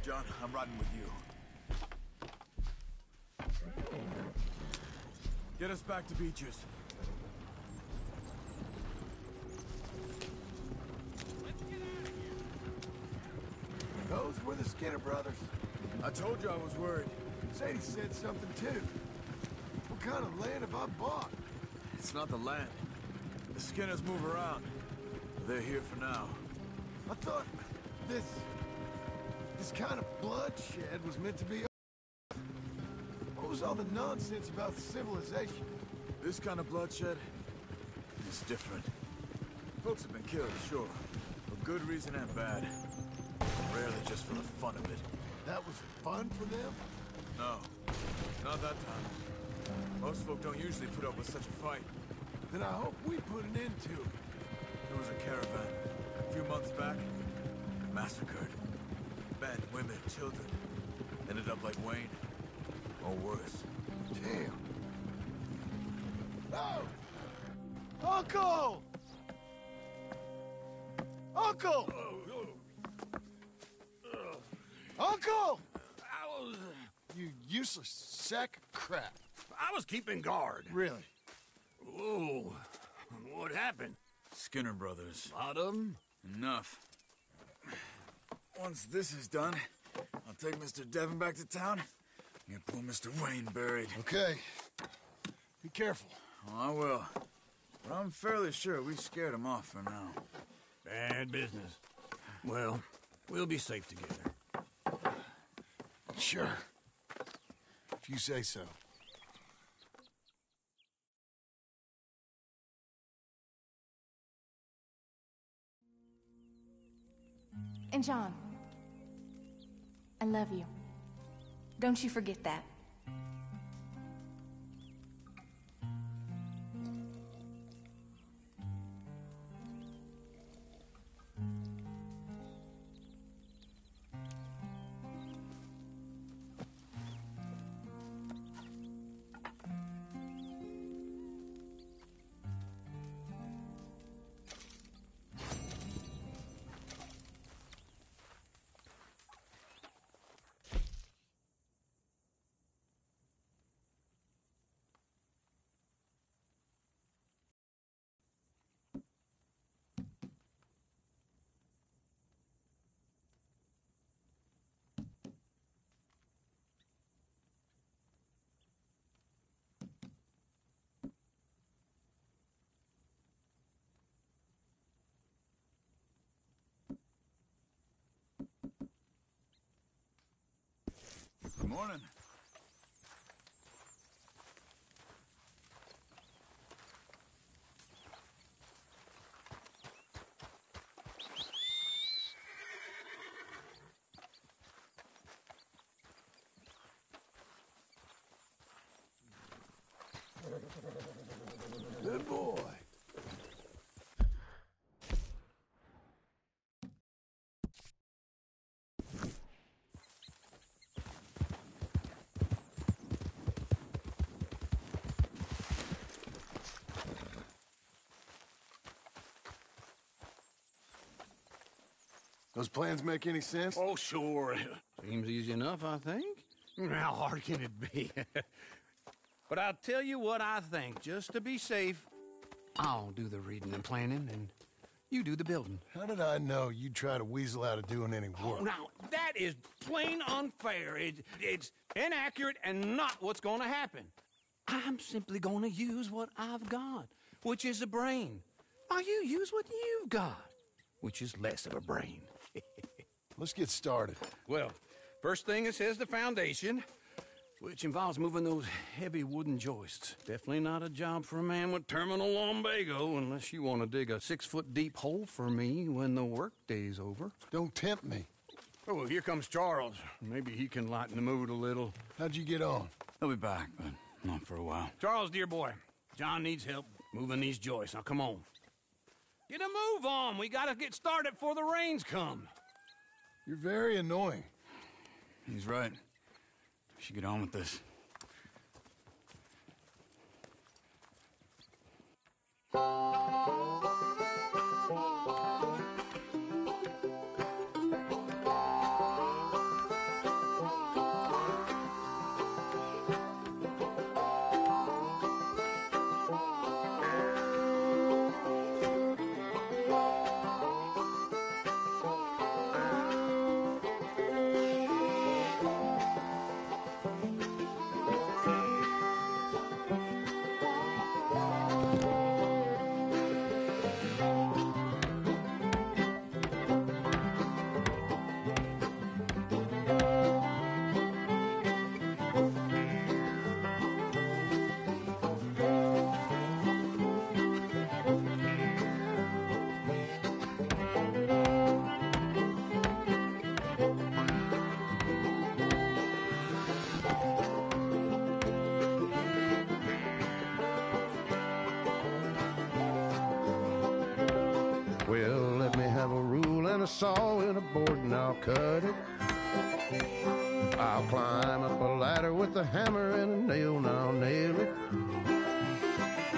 John. I'm riding with you. Get us back to Beaches. Those were the Skinner brothers? I told you I was worried. Sadie said something too. What kind of land have I bought? It's not the land. The Skinners move around. They're here for now. I thought this kind of bloodshed was meant to be... What was all the nonsense about civilization? This kind of bloodshed is different. Folks have been killed, sure. For good reason and bad. Rarely just for the fun of it. That was fun for them? No. Not that time. Most folk don't usually put up with such a fight. Then I hope we put an end to it. There was a caravan. A few months back. Massacred. Men, women, children. Ended up like Wayne. Or worse. Damn. Oh! Uncle! Uncle! Uncle! You useless sack of crap. I was keeping guard. Really? Whoa. What happened? Skinner brothers. A lot of them? Enough. Once this is done, I'll take Mr. Devon back to town and get poor Mr. Wayne buried. Okay. Be careful. Oh, I will. But I'm fairly sure we scared him off for now. Bad business. Well, we'll be safe together. Sure. If you say so. And John, I love you. Don't you forget that. Good morning. Good boy. Those plans make any sense? Oh, sure. Seems easy enough, I think. How hard can it be? But I'll tell you what I think. Just to be safe, I'll do the reading and planning, and you do the building. How did I know you'd try to weasel out of doing any work? Oh, now, that is plain unfair. It's inaccurate and not what's going to happen. I'm simply going to use what I've got, which is a brain. While you use what you've got, which is less of a brain. Let's get started. Well, first thing it says the foundation, which involves moving those heavy wooden joists. Definitely not a job for a man with terminal lumbago, unless you want to dig a 6-foot deep hole for me when the workday's over. Don't tempt me. Oh, here comes Charles. Maybe he can lighten the mood a little. How'd you get on? He'll be back, but not for a while. Charles, dear boy, John needs help moving these joists. Now, come on. Get a move on. We gotta get started before the rains come. You're very annoying. He's right. We should get on with this. rule and a saw and a board and I'll cut it. I'll climb up a ladder with a hammer and a nail and I'll nail it.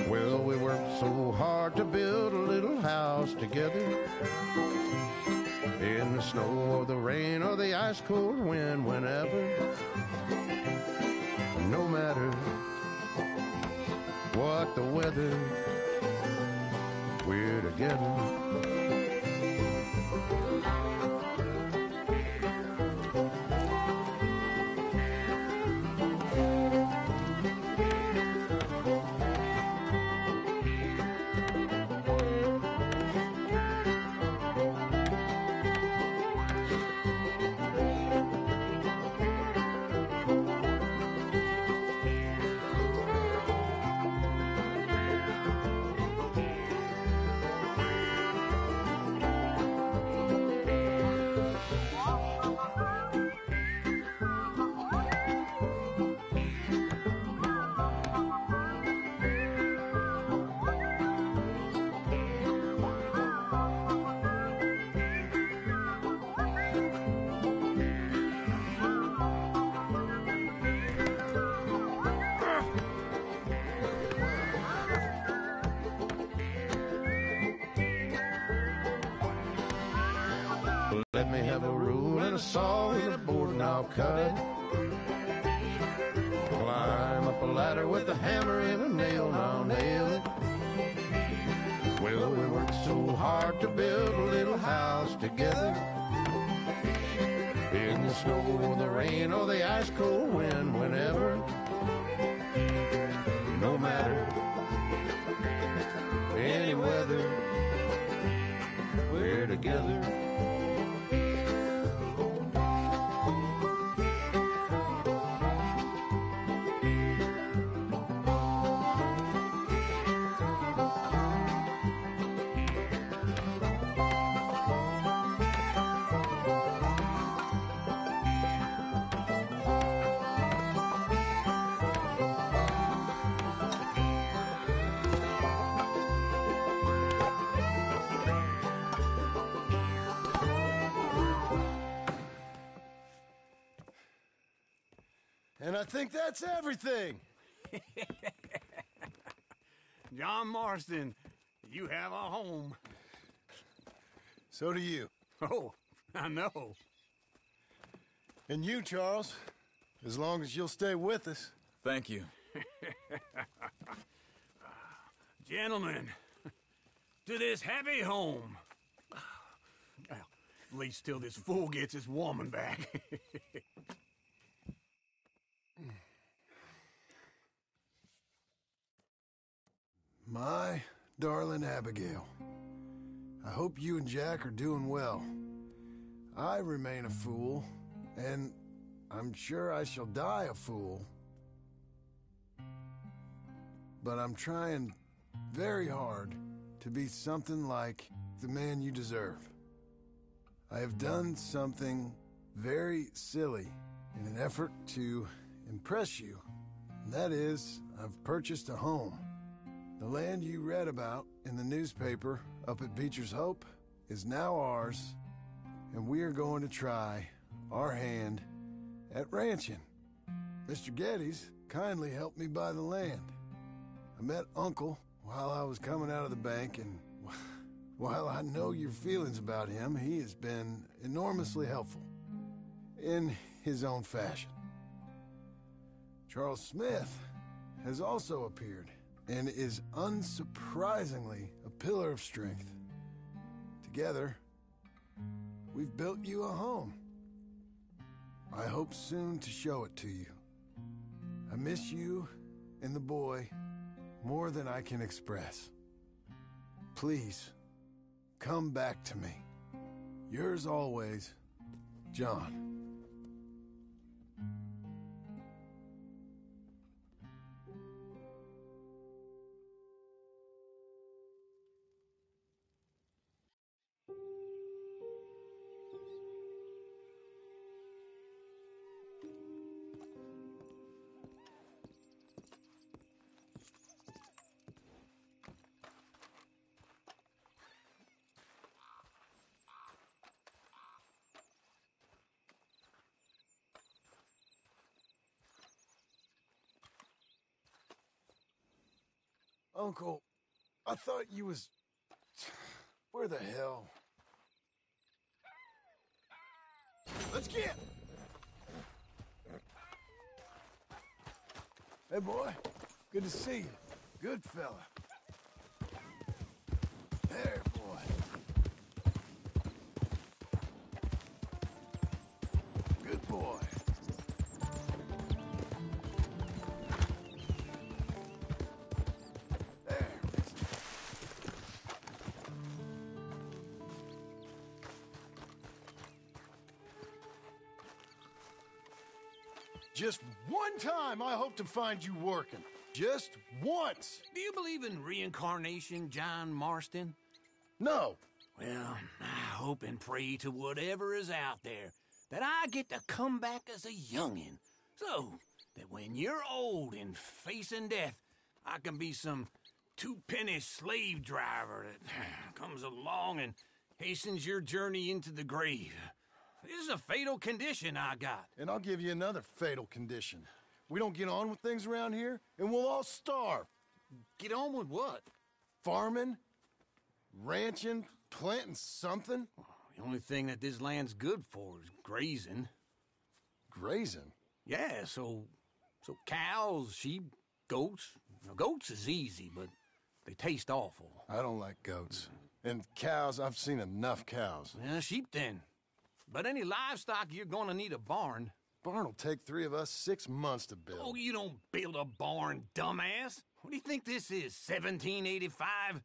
Well, we worked so hard to build a little house together. In the snow or the rain or the ice cold wind, whenever. No matter what the weather, we're together. Let me have a rule and a saw and a board and I'll cut it. Climb up a ladder with a hammer and a nail and I'll nail it. Well, we worked so hard to build a little house together. In the snow or the rain or the ice cold wind, whenever. No matter any weather, we're together. And I think that's everything. John Marston, you have a home. So do you. Oh, I know. And you, Charles, as long as you'll stay with us. Thank you. Gentlemen, to this happy home. Well, at least till this fool gets his woman back. My darling Abigail, I hope you and Jack are doing well. I remain a fool, and I'm sure I shall die a fool. But I'm trying very hard to be something like the man you deserve. I have done something very silly in an effort to impress you, and that is, I've purchased a home. The land you read about in the newspaper up at Beecher's Hope is now ours, and we are going to try our hand at ranching. Mr. Geddes kindly helped me buy the land. I met Uncle while I was coming out of the bank, and while I know your feelings about him, he has been enormously helpful in his own fashion. Charles Smith has also appeared and is unsurprisingly a pillar of strength. Together, we've built you a home. I hope soon to show it to you. I miss you and the boy more than I can express. Please, come back to me. Yours always, John. Uncle, I thought you was... Where the hell? Let's get... Hey, boy. Good to see you. Good fella. There, boy. Good boy. There. Just one time I hope to find you working. Just once. Do you believe in reincarnation, John Marston? No. Well, I hope and pray to whatever is out there that I get to come back as a youngin', so that when you're old and facing death, I can be some two-penny slave driver that comes along and hastens your journey into the grave. This is a fatal condition I got. And I'll give you another fatal condition. We don't get on with things around here, and we'll all starve. Get on with what? Farming, ranching, planting something. The only thing that this land's good for is grazing. Grazing? Yeah, so cows, sheep, goats. Now, goats is easy, but they taste awful. I don't like goats. And cows, I've seen enough cows. Yeah, sheep then. But any livestock, you're gonna need a barn. Barn will take 3 of us 6 months to build. Oh, you don't build a barn, dumbass. What do you think this is, 1785?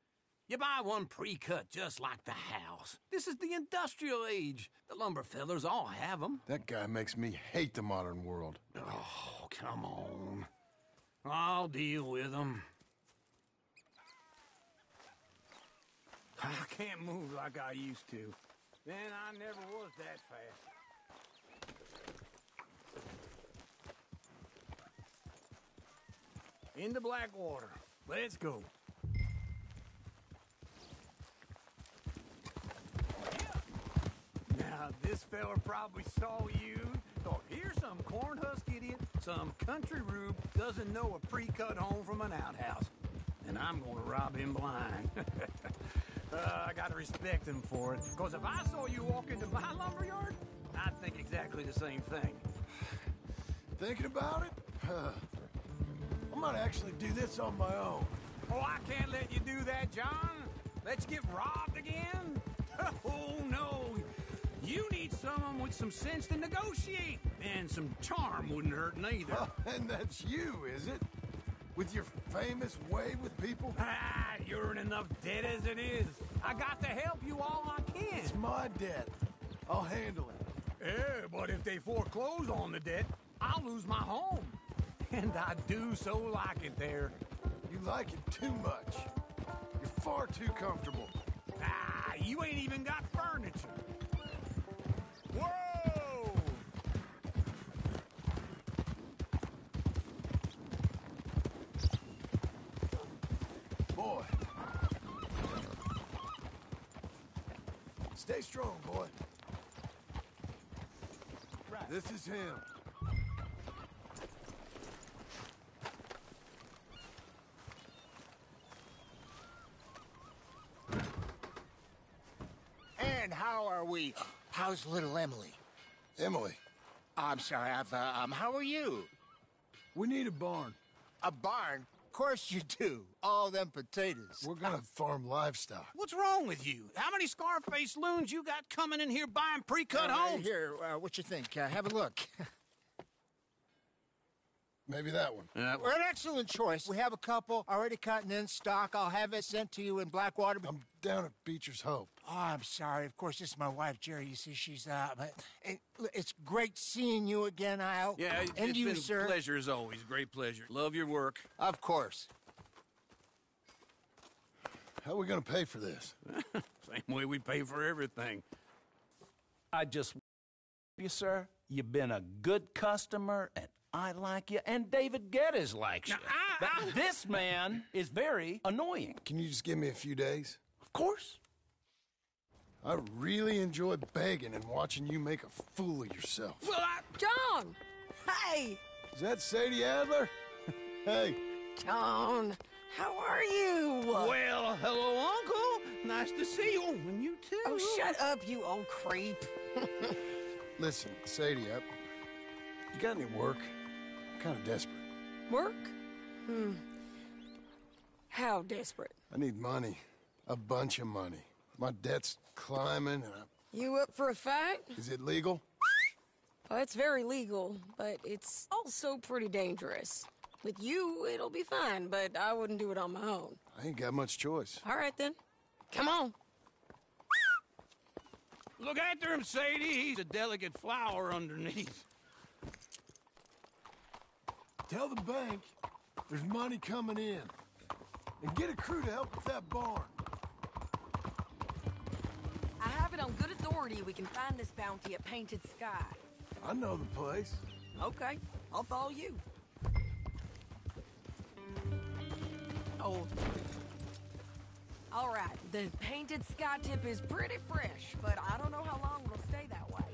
You buy one pre-cut just like the house. This is the industrial age. The lumber fellers all have them. That guy makes me hate the modern world. Oh, come on. I'll deal with them. I can't move like I used to. Then I never was that fast. Into Blackwater. Let's go. Now, this fella probably saw you. Thought, here's some corn husk idiot, some country rube doesn't know a pre-cut home from an outhouse. And I'm gonna rob him blind. I gotta respect him for it. Because if I saw you walk into my lumberyard, I'd think exactly the same thing. Thinking about it? I might actually do this on my own. Oh, I can't let you do that, John. Let's get robbed again? Oh, no. You need someone with some sense to negotiate. And some charm wouldn't hurt neither. And that's you, is it? With your famous way with people? Ah, you're in enough debt as it is. I got to help you all I can. It's my debt. I'll handle it. Yeah, but if they foreclose on the debt, I'll lose my home. And I do so like it there. You like it too much. You're far too comfortable. Ah, you ain't even got furniture. Whoa! Boy. Stay strong, boy. Right. This is him. And how are we? How's little Emily? Emily, I'm sorry, how are you? we need a barn. A barn? Of course you do. All them potatoes. We're gonna farm livestock. What's wrong with you? How many Scarface loons you got coming in here buying pre-cut homes? Here, what you think? Have a look. Maybe that one. We're an excellent choice. We have a couple already cut and in stock. I'll have it sent to you in Blackwater. I'm down at Beecher's Hope. Oh, I'm sorry. Of course, this is my wife, Jerry. You see, she's it's great seeing you again, Al. Yeah, and it's you, been sir. a pleasure as always. Great pleasure. Love your work. Of course. How are we gonna pay for this? Same way we pay for everything. I just you, sir. You've been a good customer, and I like you, and David Geddes likes you. Now, But this man is very annoying. Can you just give me a few days? Of course. I really enjoy begging and watching you make a fool of yourself. Well, John! Hey! Is that Sadie Adler? Hey, John, How are you? Well, hello, Uncle. Nice to see you. And you too. Oh, shut up, you old creep. Listen, Sadie, you got any work? I'm kind of desperate. Work? How desperate? I need money. A bunch of money. My debt's climbing and You up for a fight? Is it legal? Well, it's very legal, but it's also pretty dangerous. With you, it'll be fine, but I wouldn't do it on my own. I ain't got much choice. All right, then. Come on. Look after him, Sadie. He's a delicate flower underneath. Tell the bank there's money coming in. And get a crew to help with that barn. I have it on good authority we can find this bounty at Painted Sky. I know the place. Okay, I'll follow you. Oh. All right, the Painted Sky tip is pretty fresh, but I don't know how long it'll stay that way.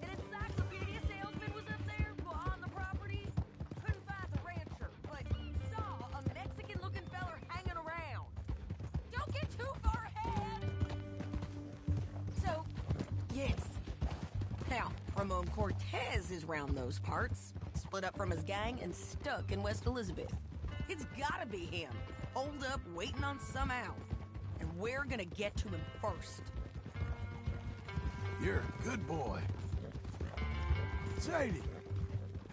An encyclopedia salesman was up there on the property. Couldn't find the rancher, but saw a Mexican-looking feller hanging around. Don't get too far ahead. So, yes. Now, Ramon Cortez is round those parts, split up from his gang and stuck in West Elizabeth. It's gotta be him, holed up, waiting on some out. And we're gonna get to him first. You're a good boy. Sadie,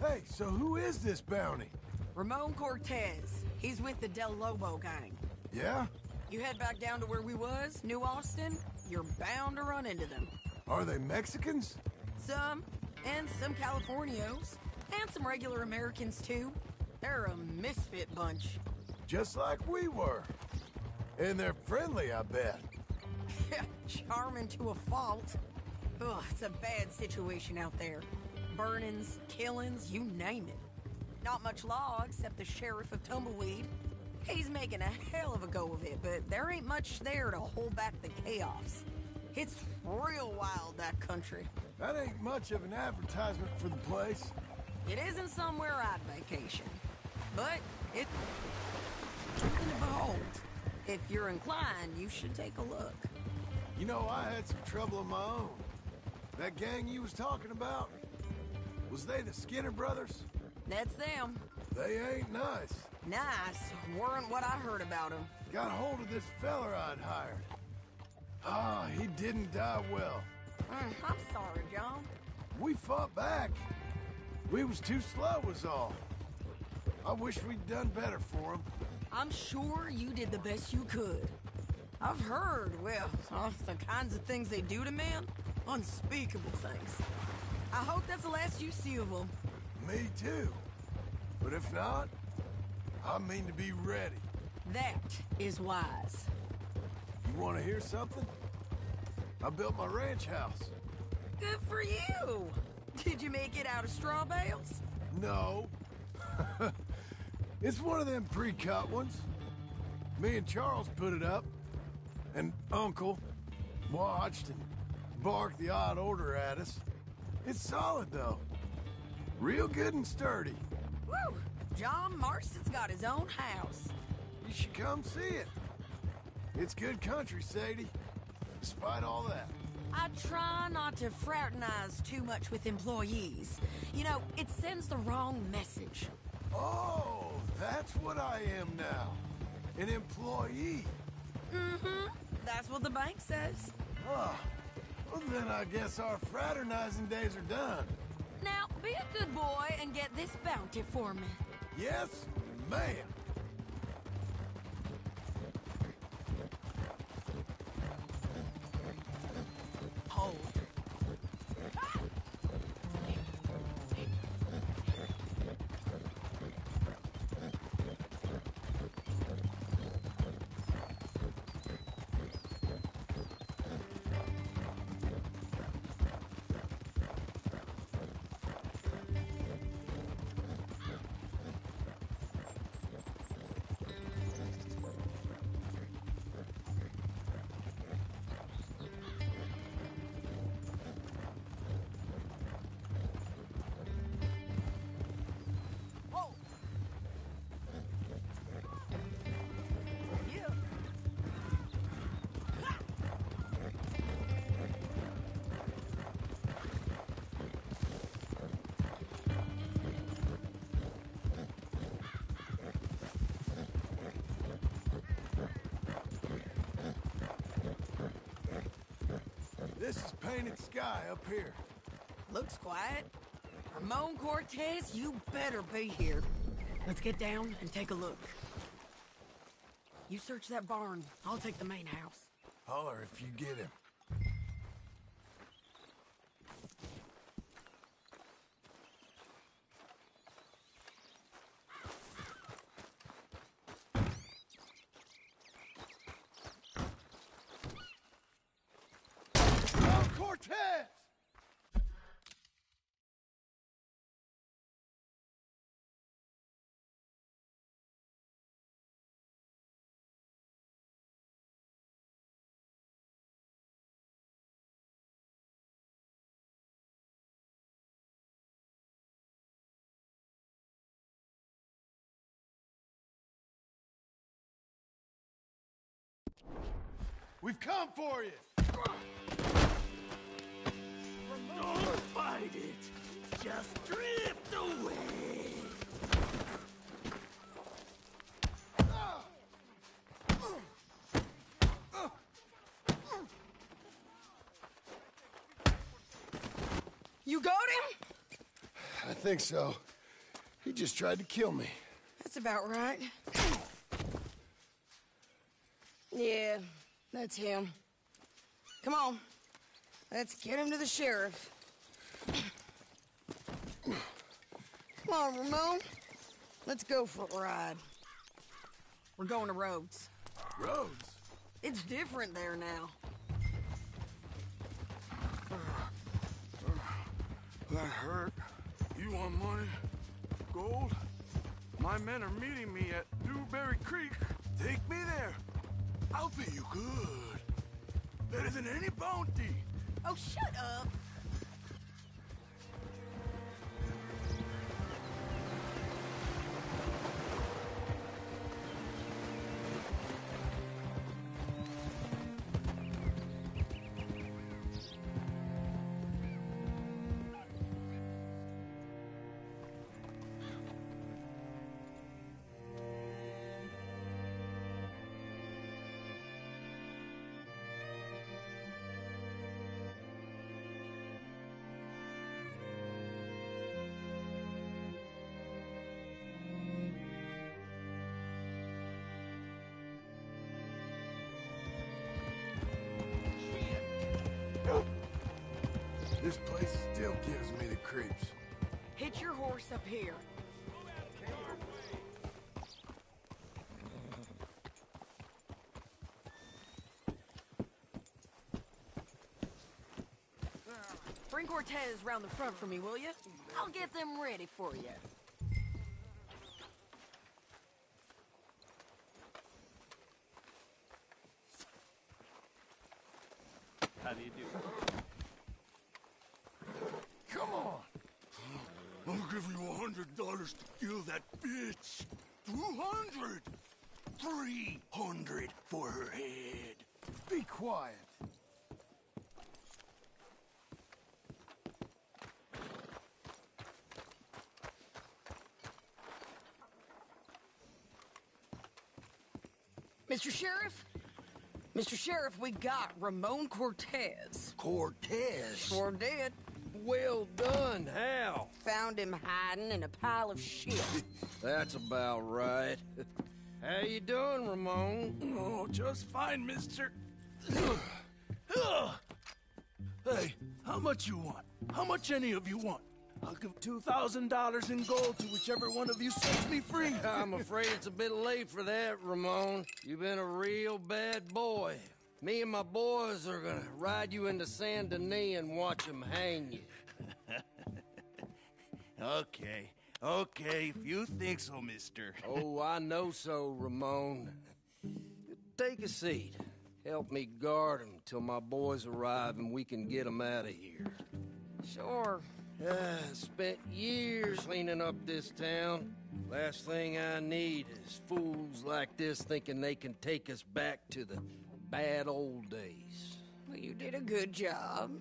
hey, so who is this bounty? Ramon Cortez. He's with the Del Lobo gang. Yeah? You head back down to where we was, New Austin, you're bound to run into them. Are they Mexicans? Some, and some Californios, and some regular Americans too. They're a misfit bunch. Just like we were. And they're friendly, I bet. Charming to a fault. Ugh, it's a bad situation out there. Burnings, killings, you name it. Not much law except the sheriff of Tumbleweed. He's making a hell of a go of it, but there ain't much there to hold back the chaos. It's real wild, that country. That ain't much of an advertisement for the place. It isn't somewhere I'd vacation. But it's something to behold. If you're inclined, you should take a look. You know, I had some trouble of my own. That gang you was talking about, was they the Skinner brothers? That's them. They ain't nice. Nice weren't what I heard about them. Got hold of this feller I'd hired. Ah, he didn't die well. I'm sorry, John. We fought back. We was too slow was all. I wish we'd done better for him. I'm sure you did the best you could. I've heard, well, the kinds of things they do to men. Unspeakable things. I hope that's the last you see of them. Me too. But if not, I mean to be ready. That is wise. You want to hear something? I built my ranch house. Good for you. Did you make it out of straw bales? No. It's one of them pre-cut ones. Me and Charles put it up, and Uncle watched and barked the odd order at us. It's solid, though. Real good and sturdy. Woo! John Marston's got his own house. You should come see it. It's good country, Sadie, despite all that. I try not to fraternize too much with employees. You know, it sends the wrong message. Oh, that's what I am now. An employee. Mm-hmm. That's what the bank says. Ah, well then I guess our fraternizing days are done. Now, be a good boy and get this bounty for me. Yes, ma'am. Hold. This is Painted Sky up here. Looks quiet. Ramon Cortez, you better be here. Let's get down and take a look. You search that barn. I'll take the main house. Holler if you get him. Cortez! We've come for you! Don't fight it. Just drift away. You got him? I think so. He just tried to kill me. That's about right. Yeah, that's him. Come on. Let's get him to the sheriff. Come on, Ramon. Let's go for a ride. We're going to Rhodes. Rhodes? It's different there now. That hurt. You want money? Gold? My men are meeting me at Newberry Creek. Take me there. I'll pay you good. Better than any bounty. Oh, shut up. This place still gives me the creeps. Hitch your horse up here. Bring Cortez round the front for me, will you? I'll get them ready for you. How do you do? Come on. I'll give you $100 to kill that bitch. 200. 300 for her head. Be quiet. Mr. Sheriff? Mr. Sheriff, we got Ramon Cortez. Cortez? Sure did. Well done, Hal. Found him hiding in a pile of shit. That's about right. How you doing, Ramon? Oh, just fine, mister. Hey, how much you want? How much any of you want? I'll give $2,000 in gold to whichever one of you sets me free. I'm afraid it's a bit late for that, Ramon. You've been a real bad boy. Me and my boys are gonna ride you into Saint Denis and watch them hang you. Okay, if you think so, mister. Oh, I know so, Ramon. Take a seat. Help me guard them till my boys arrive and we can get them out of here. Sure. Spent years cleaning up this town. Last thing I need is fools like this thinking they can take us back to the bad old days. Well, you did a good job.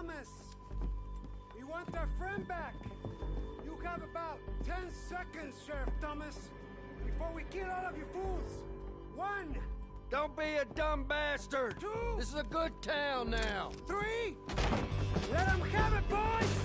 Thomas! We want our friend back! You have about 10 seconds, Sheriff Thomas, before we kill all of you fools! 1! Don't be a dumb bastard! 2! This is a good town now! 3! Let them have it, boys!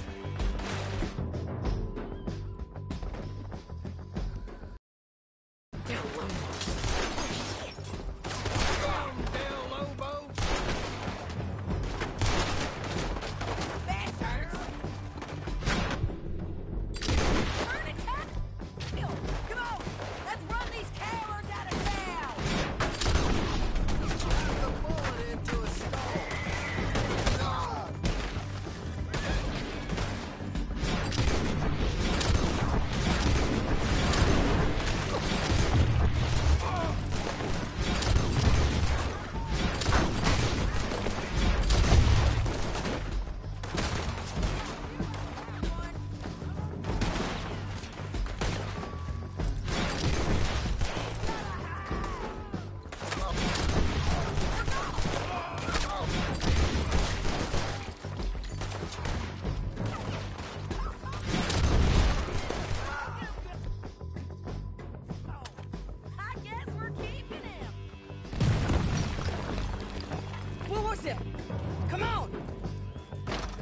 Come on!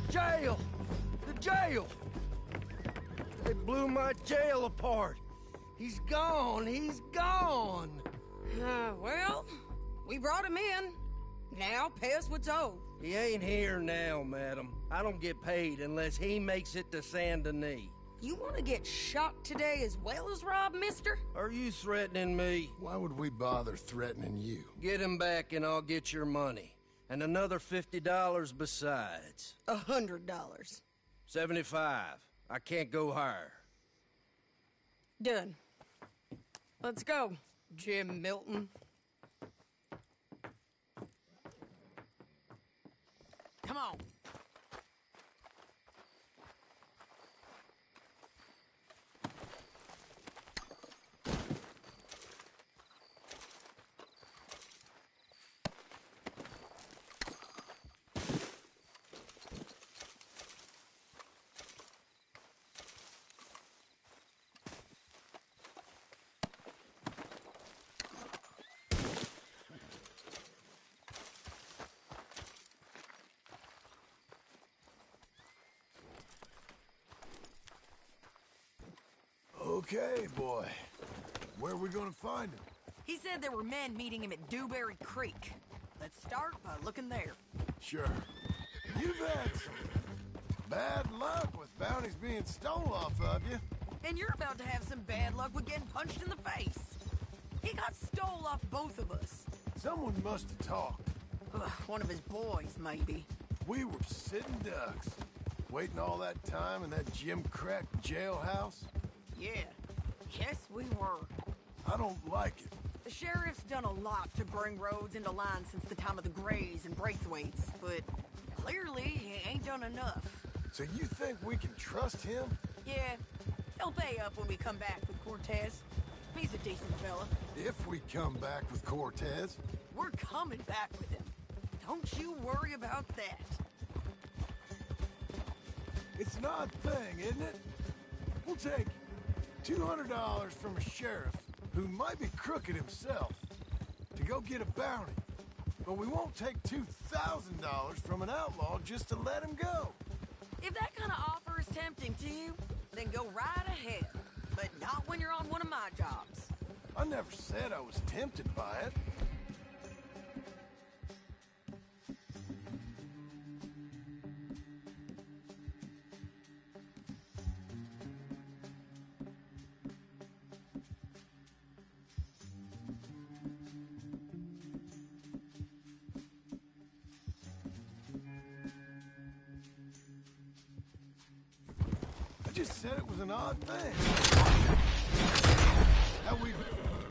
Jail! The jail! They blew my jail apart. He's gone. He's gone. Well, we brought him in. Now pay us what's owed. He ain't here now, madam. I don't get paid unless he makes it to Saint Denis. You want to get shot today as well as Rob, mister? Are you threatening me? Why would we bother threatening you? Get him back and I'll get your money. And another $50 besides. $100. 75. I can't go higher. Done. Let's go, Jim Milton. Come on. Okay, boy. Where are we gonna find him? He said there were men meeting him at Dewberry Creek. Let's start by looking there. Sure. You've had some bad luck with bounties being stole off of you. And you're about to have some bad luck with getting punched in the face. He got stole off both of us. Someone must have talked. Ugh, one of his boys, maybe. We were sitting ducks, waiting all that time in that Jim Crack jailhouse. Yeah. Yes, we were. I don't like it. The sheriff's done a lot to bring roads into line since the time of the Grays and Braithwaites, but clearly he ain't done enough. So you think we can trust him? Yeah, he'll pay up when we come back with Cortez. He's a decent fella. If we come back with Cortez. We're coming back with him. Don't you worry about that. It's an odd thing, isn't it? We'll take $200 from a sheriff who might be crooked himself to go get a bounty. But we won't take $2,000 from an outlaw just to let him go. If that kind of offer is tempting to you, then go right ahead. But not when you're on one of my jobs. I never said I was tempted by it. Just said it was an odd thing. How we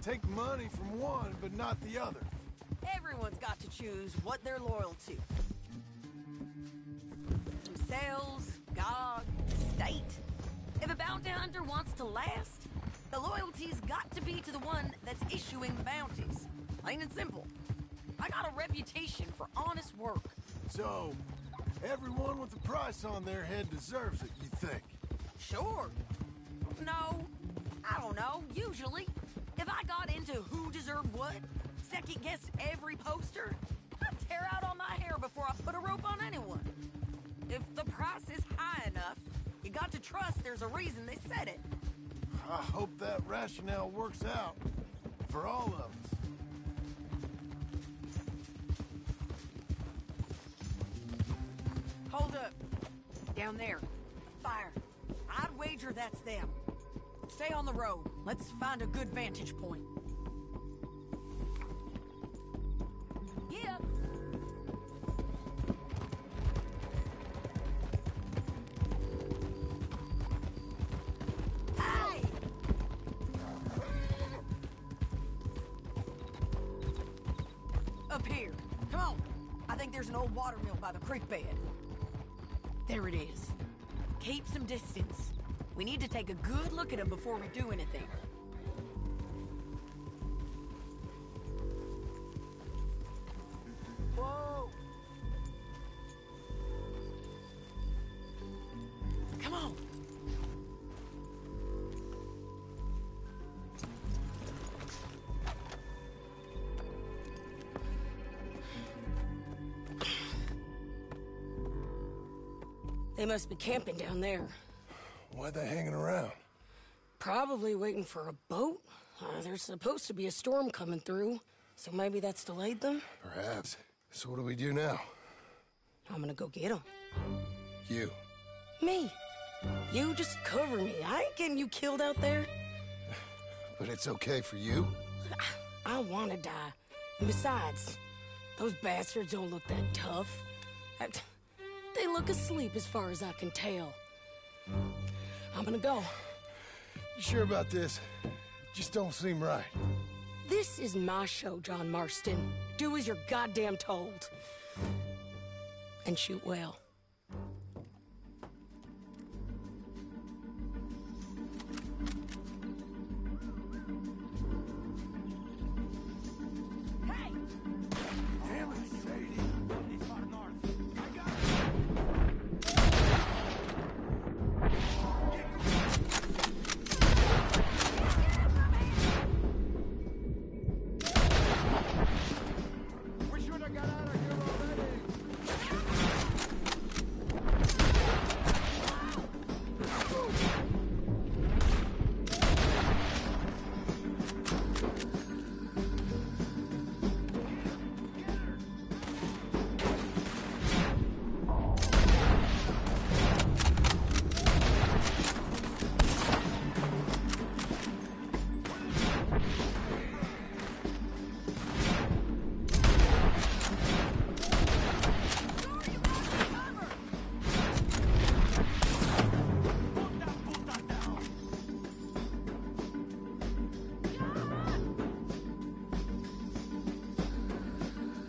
take money from one, but not the other. Everyone's got to choose what they're loyal to. Themselves, God, state. If a bounty hunter wants to last, the loyalty's got to be to the one that's issuing the bounties. Plain and simple. I got a reputation for honest work. So, Everyone with a price on their head deserves it, you think? Sure. No, I don't know. Usually, if I got into who deserved what, second-guessed every poster, I'd tear out all my hair before I put a rope on anyone. If the price is high enough, you got to trust there's a reason they said it. I hope that rationale works out for all of us. Hold up. Down there. Fire. I'd wager that's them. Stay on the road. Let's find a good vantage point. Yeah. Hey! Up here. Come on. I think there's an old water mill by the creek bed. There it is. Keep some distance. We need to take a good look at him before we do anything. Whoa! Come on! They must be camping down there. Why they hanging around? Probably waiting for a boat. There's supposed to be a storm coming through, so maybe that's delayed them? Perhaps. So what do we do now? I'm gonna go get them. You. Me. You just cover me. I ain't getting you killed out there. But it's okay for you? I wanna die. And besides, those bastards don't look that tough. They look asleep as far as I can tell. I'm gonna go. You sure about this? Just don't seem right. This is my show, John Marston. Do as you're goddamn told. And shoot well. Hey! Damn it, Sadie. It's far north. I got We should have got out of here already.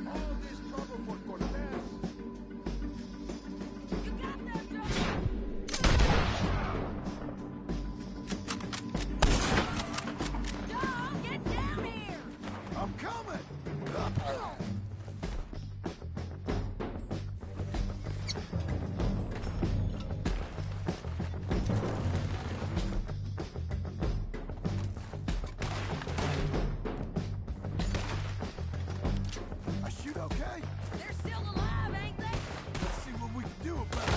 All this trouble for Cortez. You got that, John! John, get down here! I'm coming! I shoot okay? They're still alive, ain't they? Let's see what we can do about it.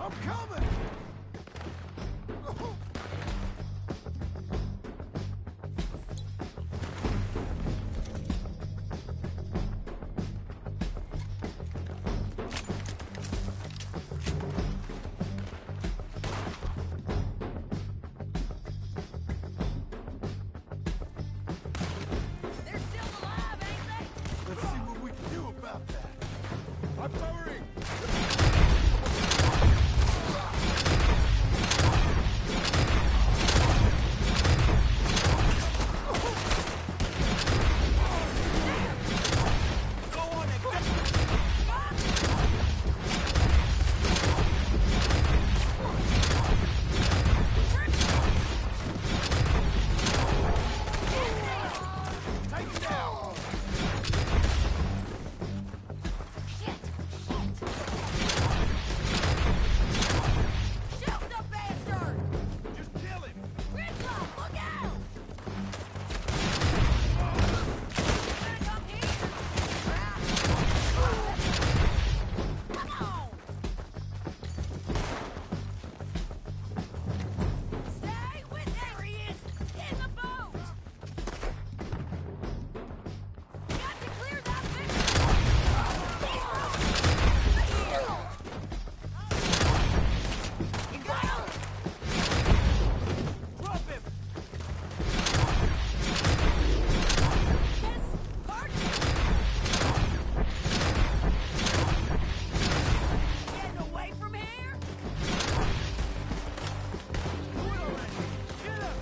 I'm coming! They're still alive, ain't they? Let's see what we can do about that. I'm covering! Shoot the bastard! Just kill him! Gridlock, look out! Better come here! Come on! Stay with there he is! In the boat! Got to clear that picture! He's running! Here! You got him! Drop him! Yes, pardon? Getting away from here? Do it already! Kill him!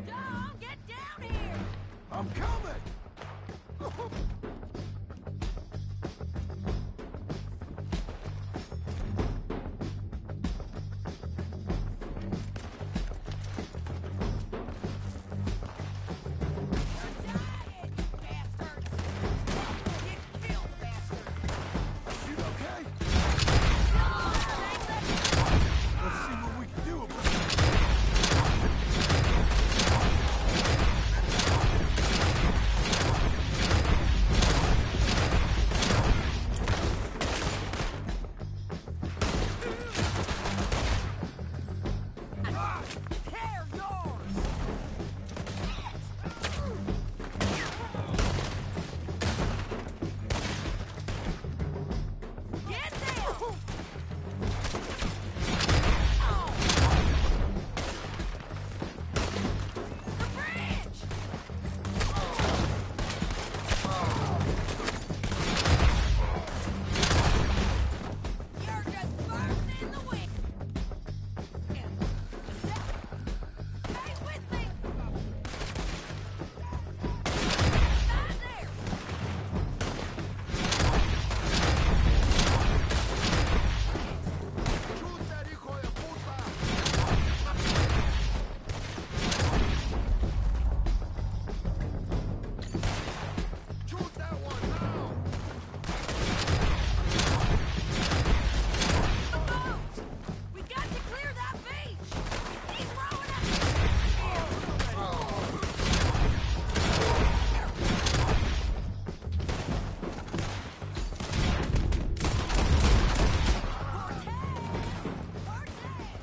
John, get down here! I'm coming! Dying, bastards! Get killed, bastard! You okay? Still alive, ain't they? Let's see what we can do about it. Tear yours! Get down! Oh! The bridge! You're just burning in the wind! Stay with me! Stand there! Shoot that hijo de puta! Shoot that one now! The boat! We got to clear that beach! He's rowing up!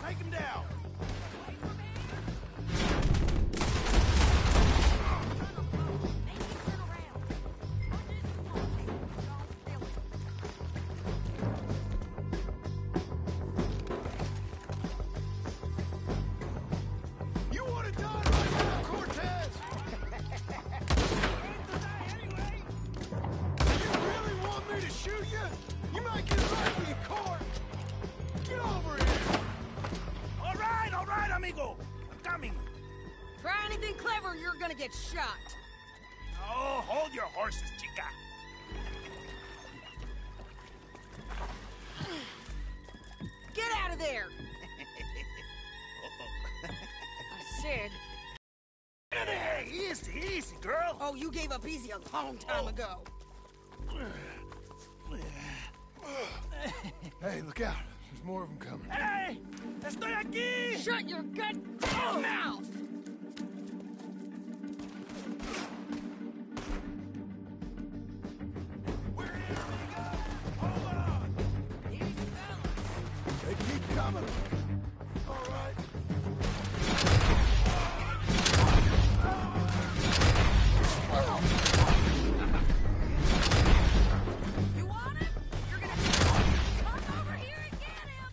Take him down! You want to die right now, Cortez? You really want me to shoot you? You might get lucky in court. Get over here. All right, amigo. I'm coming. Try anything clever, you're gonna get shot. Oh, hold your horses, chica. Get out of there! I said... Hey, easy, easy, girl. Oh, you gave up easy a long time ago. Hey, look out. There's more of them coming. Hey, estoy aquí. Shut your goddamn mouth! They keep coming. All right. You want him? You're gonna come over here and get him!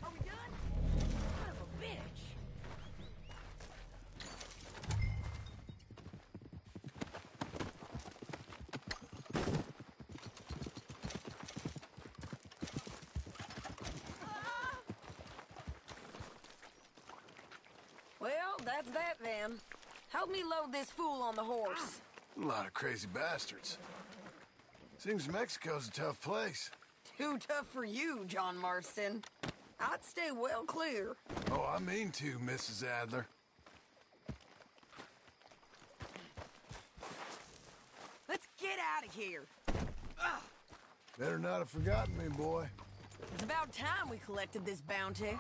Are we done? Son of a bitch! Well, that's that then. Help me load this fool on the horse. A lot of crazy bastards. Seems Mexico's a tough place. Too tough for you, John Marston. I'd stay well clear. Oh, I mean to, Mrs. Adler. Let's get out of here. Better not have forgotten me, boy. It's about time we collected this bounty.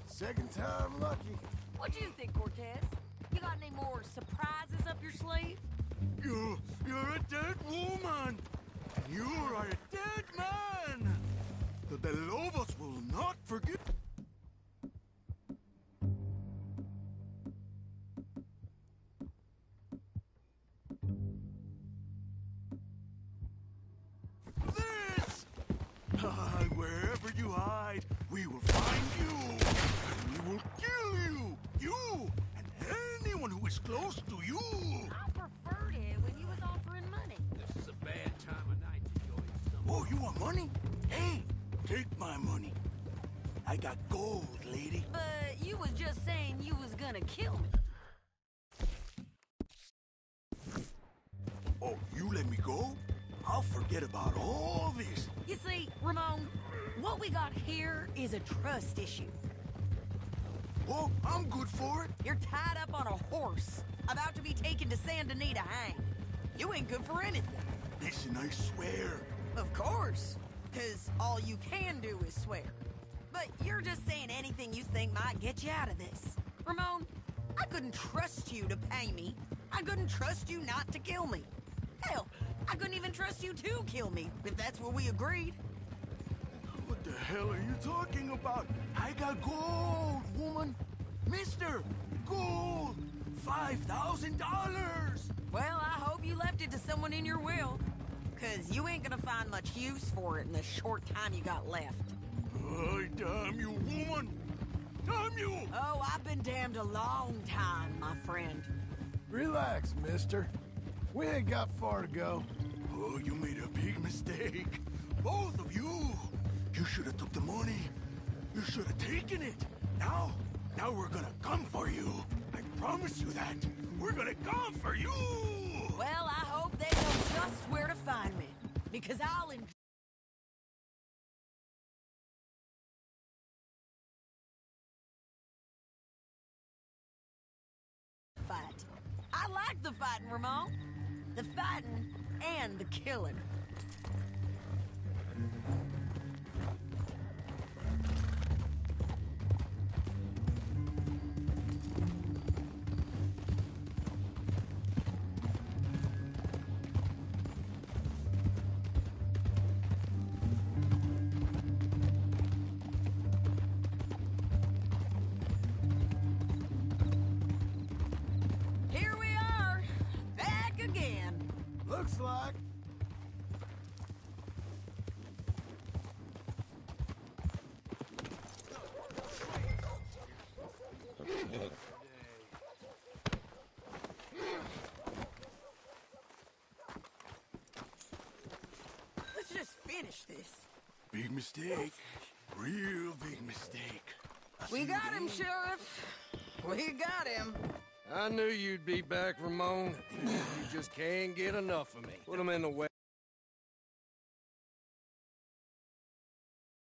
Second time lucky. What do you think, Cortez? You got any more surprises up your sleeve? You're a dead woman. And you are a dead man. The Lobos will not forgive. This! Wherever you hide, we will find you. And we will kill you. You and anyone who is close to you. I preferred it when you was offering money. This is a bad time of night to join someone. Oh, you want money? Hey, take my money. I got gold, lady. But you was just saying you was gonna kill me. Oh, you let me go? I'll forget about all this. You see, Ramon, what we got here is a trust issue. Oh, I'm good for it. You're tied up on a horse, about to be taken to San Denis to hang. You ain't good for anything. Listen, I swear. Of course, because all you can do is swear. But you're just saying anything you think might get you out of this. Ramon, I couldn't trust you to pay me. I couldn't trust you not to kill me. Hell, I couldn't even trust you to kill me, if that's what we agreed. What the hell are you talking about? I got gold, woman. Mister, gold. $5,000. Well, I hope you left it to someone in your will. Because you ain't gonna find much use for it in the short time you got left. Oh, damn you, woman. Damn you. Oh, I've been damned a long time, my friend. Relax, mister. We ain't got far to go. Oh, you made a big mistake. Both of you. You should have took the money. You should have taken it. Now we're gonna come for you. I promise you that. We're gonna come for you. Well, I hope they know just where to find me. Because I'll enjoy fight. I like the fighting, Ramon. The fighting and the killing. Here we are, back again. Looks like. Let's just finish this. Big mistake. Real big mistake. We got him, Sheriff. We got him. I knew you'd be back, Ramon. You just can't get enough of me. Put them in the way.